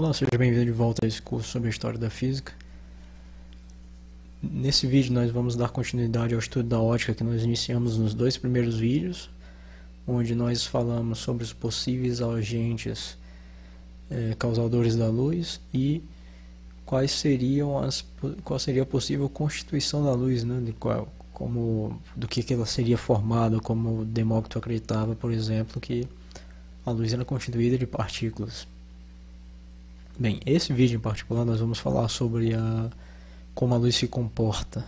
Olá, seja bem-vindo de volta a esse curso sobre a história da física. Nesse vídeo nós vamos dar continuidade ao estudo da ótica que nós iniciamos nos dois primeiros vídeos, onde nós falamos sobre os possíveis agentes causadores da luz e qual seria a possível constituição da luz, né? Do que ela seria formada, como Demócrito acreditava, por exemplo, que a luz era constituída de partículas. Bem, esse vídeo em particular nós vamos falar sobre como a luz se comporta,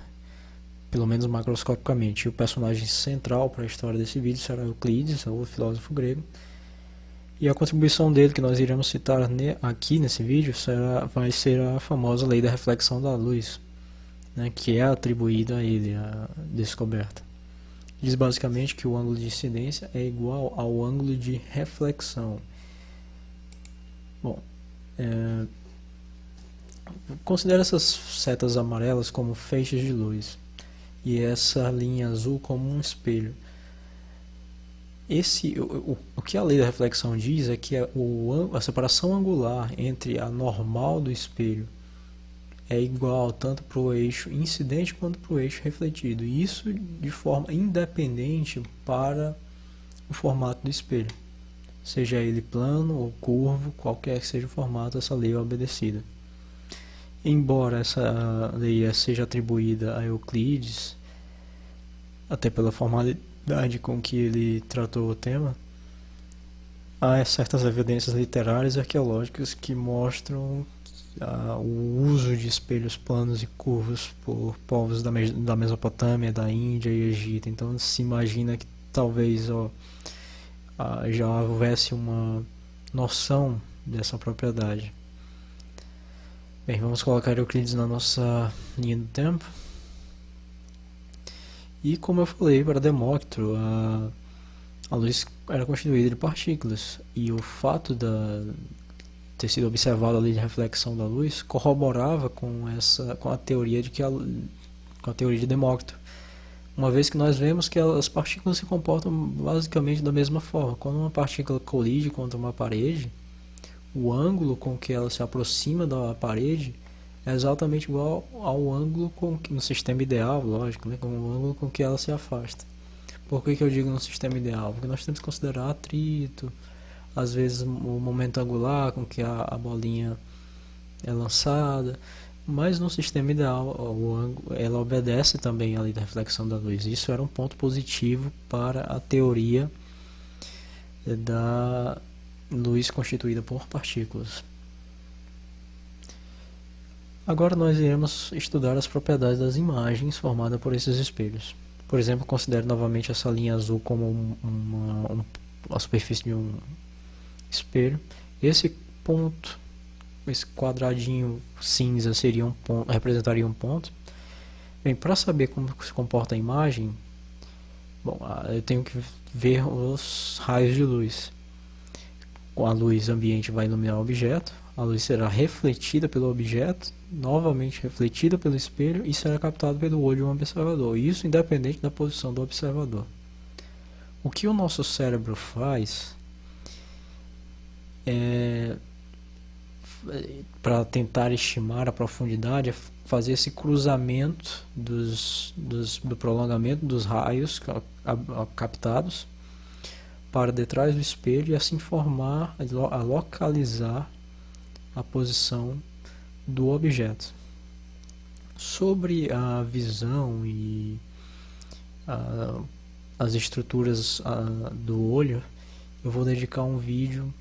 pelo menos macroscopicamente. E o personagem central para a história desse vídeo será Euclides, o filósofo grego. E a contribuição dele, que nós iremos citar aqui nesse vídeo, vai ser a famosa lei da reflexão da luz, né, que é atribuída a ele, a descoberta. Diz basicamente que o ângulo de incidência é igual ao ângulo de reflexão. Bom, considere essas setas amarelas como feixes de luz e essa linha azul como um espelho. O que a lei da reflexão diz é que a separação angular entre a normal do espelho é igual tanto para o eixo incidente quanto para o eixo refletido, e isso de forma independente para o formato do espelho, seja ele plano ou curvo, qualquer que seja o formato, essa lei é obedecida. Embora essa lei seja atribuída a Euclides, até pela formalidade com que ele tratou o tema, há certas evidências literárias e arqueológicas que mostram o uso de espelhos planos e curvos por povos da Mesopotâmia, da Índia e Egito. Então se imagina que talvez já houvesse uma noção dessa propriedade. Bem, vamos colocar Euclides na nossa linha do tempo. E como eu falei para Demócrito, a luz era constituída de partículas, e o fato de ter sido observado a lei de reflexão da luz corroborava com a teoria de Demócrito, uma vez que nós vemos que as partículas se comportam basicamente da mesma forma. Quando uma partícula colide contra uma parede, o ângulo com que ela se aproxima da parede é exatamente igual ao ângulo no sistema ideal, lógico, né, com o ângulo com que ela se afasta. Por que eu digo no sistema ideal? Porque nós temos que considerar atrito, às vezes o momento angular com que a bolinha é lançada, mas no sistema ideal ela obedece também à lei da reflexão da luz. Isso era um ponto positivo para a teoria da luz constituída por partículas. Agora nós iremos estudar as propriedades das imagens formadas por esses espelhos. Por exemplo, considere novamente essa linha azul como a superfície de um espelho. Esse ponto, esse quadradinho cinza representaria um ponto. Bem, para saber como se comporta a imagem, eu tenho que ver os raios de luz. A luz ambiente vai iluminar o objeto, a luz será refletida pelo objeto, novamente refletida pelo espelho e será captada pelo olho de um observador, isso independente da posição do observador. O que o nosso cérebro faz para tentar estimar a profundidade é fazer esse cruzamento do prolongamento dos raios captados para detrás do espelho e assim localizar a posição do objeto. Sobre a visão e as estruturas do olho, eu vou dedicar um vídeo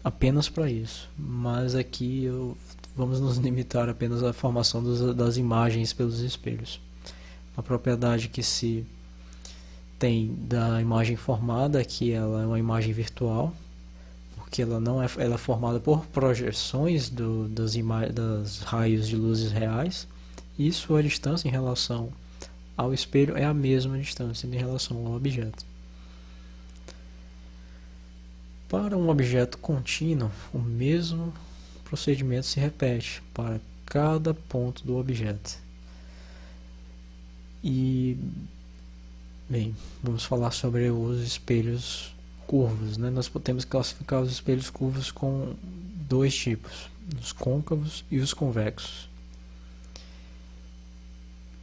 apenas para isso, mas aqui vamos nos limitar apenas à formação das imagens pelos espelhos. A propriedade que se tem da imagem formada é que ela é uma imagem virtual, porque ela é formada por projeções das raios de luzes reais, e sua distância em relação ao espelho é a mesma distância em relação ao objeto. Para um objeto contínuo, o mesmo procedimento se repete para cada ponto do objeto. E bem, vamos falar sobre os espelhos curvos, né? Nós podemos classificar os espelhos curvos com dois tipos, os côncavos e os convexos.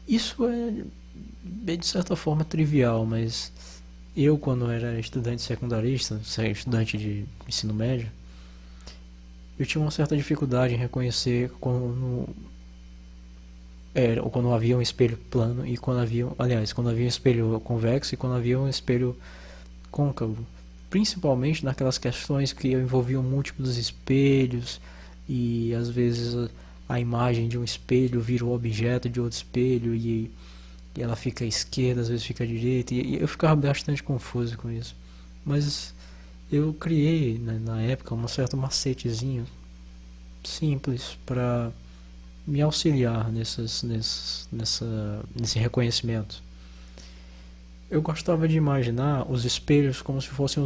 Isso é de certa forma trivial, mas eu, quando era estudante secundarista, estudante de ensino médio, eu tinha uma certa dificuldade em reconhecer quando havia um espelho plano e quando havia um espelho convexo e quando havia um espelho côncavo, principalmente naquelas questões que envolviam múltiplos espelhos e às vezes a imagem de um espelho vira o objeto de outro espelho e ela fica à esquerda, às vezes fica à direita, e eu ficava bastante confuso com isso. Mas eu criei, né, na época, um certo macetezinho simples para me auxiliar nesse reconhecimento. Eu gostava de imaginar os espelhos como se fossem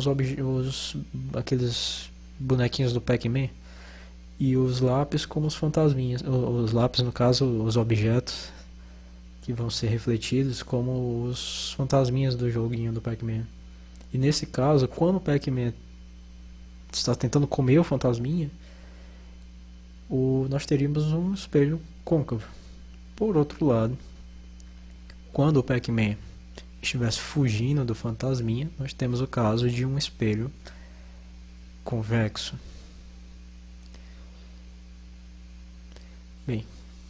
aqueles bonequinhos do Pac-Man e os lápis como os fantasminhas. Os lápis, no caso, os objetos que vão ser refletidos como os fantasminhas do joguinho do Pac-Man. E nesse caso, quando o Pac-Man está tentando comer o fantasminha, nós teríamos um espelho côncavo. Por outro lado, quando o Pac-Man estivesse fugindo do fantasminha, nós temos o caso de um espelho convexo. Bem,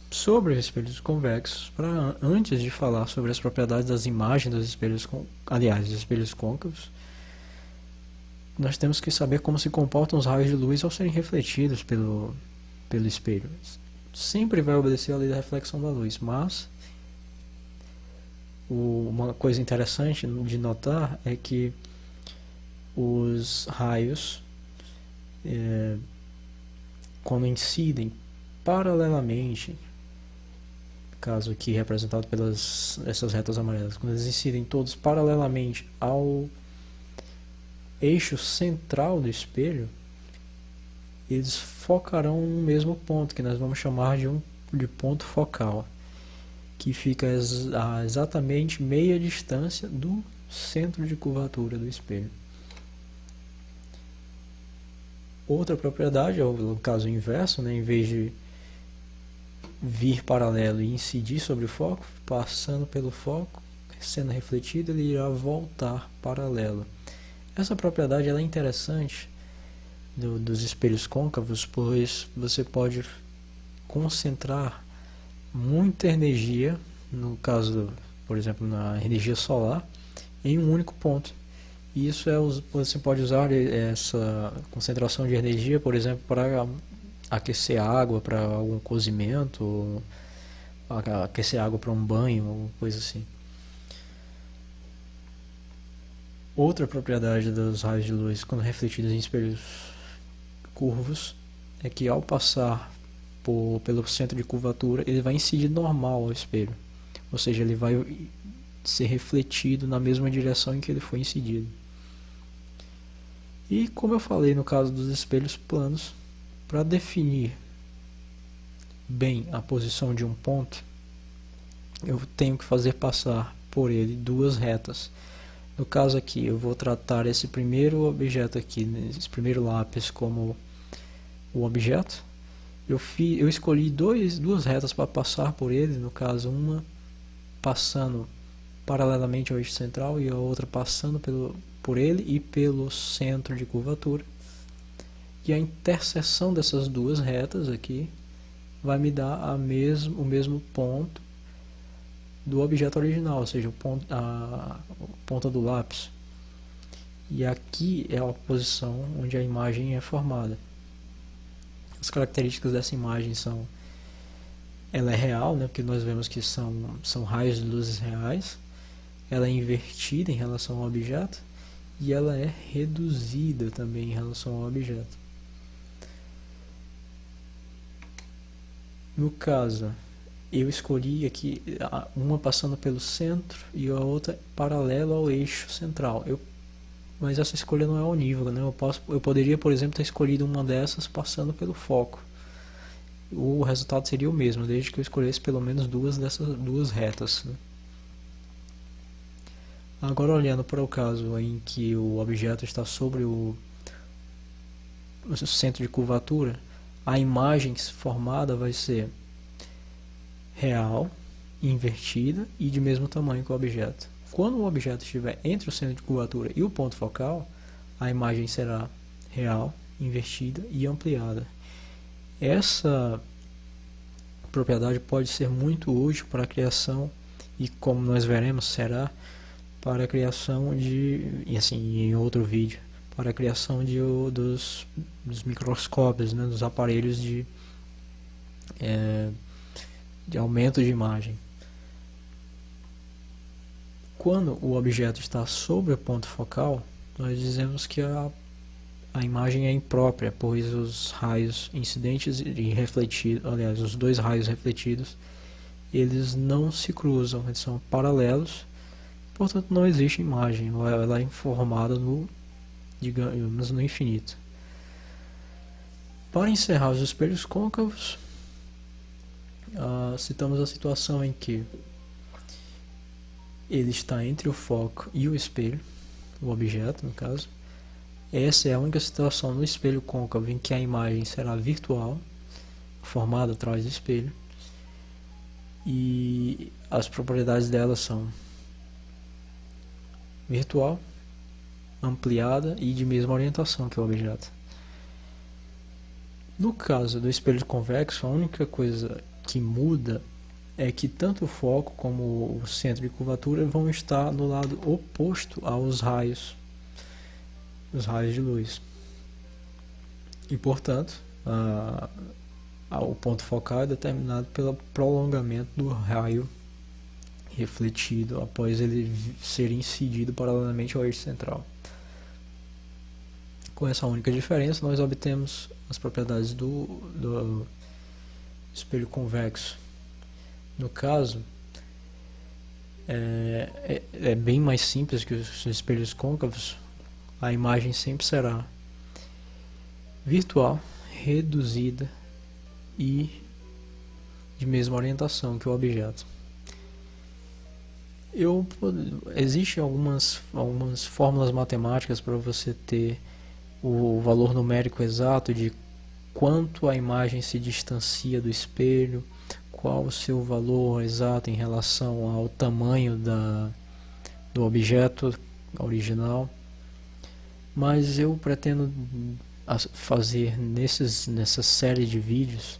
sobre os espelhos convexos, antes de falar sobre as propriedades das imagens dos espelhos, dos espelhos côncavos, nós temos que saber como se comportam os raios de luz ao serem refletidos pelo espelho. Sempre vai obedecer à lei da reflexão da luz, mas uma coisa interessante de notar é que os raios, quando incidem paralelamente, caso aqui representado pelas essas retas amarelas, quando eles incidem todos paralelamente ao eixo central do espelho, eles focarão no mesmo ponto, que nós vamos chamar de ponto focal, que fica a exatamente meia distância do centro de curvatura do espelho. Outra propriedade é o caso inverso, né? Em vez de vir paralelo e incidir sobre o foco, passando pelo foco, sendo refletido, ele irá voltar paralelo. Essa propriedade ela é interessante dos espelhos côncavos, pois você pode concentrar muita energia, no caso, por exemplo, na energia solar, em um único ponto. E isso você pode usar essa concentração de energia, por exemplo, para aquecer água para algum cozimento, ou aquecer água para um banho, ou coisa assim. Outra propriedade dos raios de luz, quando refletidos em espelhos curvos, é que ao passar pelo centro de curvatura, ele vai incidir normal ao espelho, ou seja, ele vai ser refletido na mesma direção em que ele foi incidido. E como eu falei no caso dos espelhos planos, para definir bem a posição de um ponto, eu tenho que fazer passar por ele duas retas. No caso aqui, eu vou tratar esse primeiro objeto aqui, esse primeiro lápis, como o objeto. Eu escolhi duas retas para passar por ele, no caso uma passando paralelamente ao eixo central e a outra passando por ele e pelo centro de curvatura. E a interseção dessas duas retas aqui vai me dar o mesmo ponto do objeto original, ou seja, a ponta do lápis. E aqui é a posição onde a imagem é formada. As características dessa imagem são: ela é real, né, porque nós vemos que são raios de luzes reais. Ela é invertida em relação ao objeto e ela é reduzida também em relação ao objeto. No caso, eu escolhi aqui uma passando pelo centro e a outra paralela ao eixo central. Mas essa escolha não é onívoca, né? Eu poderia, por exemplo, ter escolhido uma dessas passando pelo foco. O resultado seria o mesmo, desde que eu escolhesse pelo menos duas dessas duas retas, né? Agora, olhando para o caso em que o objeto está sobre o centro de curvatura, a imagem formada vai ser real, invertida e de mesmo tamanho que o objeto. Quando o objeto estiver entre o centro de curvatura e o ponto focal, a imagem será real, invertida e ampliada. Essa propriedade pode ser muito útil para a criação, e como nós veremos, será para a criação de, e assim, em outro vídeo, para a criação dos microscópios, né, dos aparelhos de aumento de imagem. Quando o objeto está sobre o ponto focal, nós dizemos que a imagem é imprópria, pois os raios incidentes e refletidos, aliás, os dois raios refletidos, eles não se cruzam, eles são paralelos, portanto não existe imagem, ela é informada no, digamos, no infinito. Para encerrar os espelhos côncavos, citamos a situação em que ele está entre o foco e o espelho, o objeto no caso. Essa é a única situação no espelho côncavo em que a imagem será virtual, formada atrás do espelho, e as propriedades dela são virtual, ampliada e de mesma orientação que o objeto. No caso do espelho convexo, a única coisa que muda é que tanto o foco como o centro de curvatura vão estar no lado oposto aos raios, os raios de luz. E, portanto, o ponto focal é determinado pelo prolongamento do raio refletido após ele ser incidido paralelamente ao eixo central. Com essa única diferença, nós obtemos as propriedades do espelho convexo. No caso, é bem mais simples que os espelhos côncavos. A imagem sempre será virtual, reduzida e de mesma orientação que o objeto. Existem algumas fórmulas matemáticas para você ter o valor numérico exato de quanto a imagem se distancia do espelho, qual o seu valor exato em relação ao tamanho do objeto original, mas eu pretendo fazer nessa série de vídeos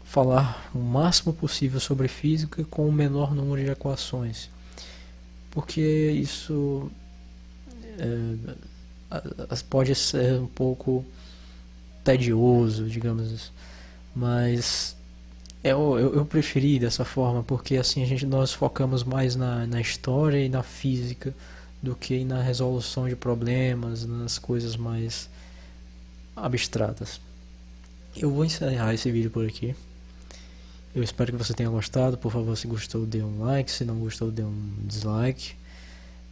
falar o máximo possível sobre física com o menor número de equações, porque isso pode ser um pouco tedioso, digamos, mas eu preferi dessa forma, porque assim nós focamos mais na história e na física do que na resolução de problemas, nas coisas mais abstratas. Eu vou encerrar esse vídeo por aqui. Eu espero que você tenha gostado. Por favor, se gostou, dê um like. Se não gostou, dê um dislike.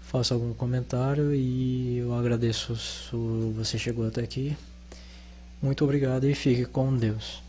Faça algum comentário e eu agradeço se você chegou até aqui. Muito obrigado e fique com Deus.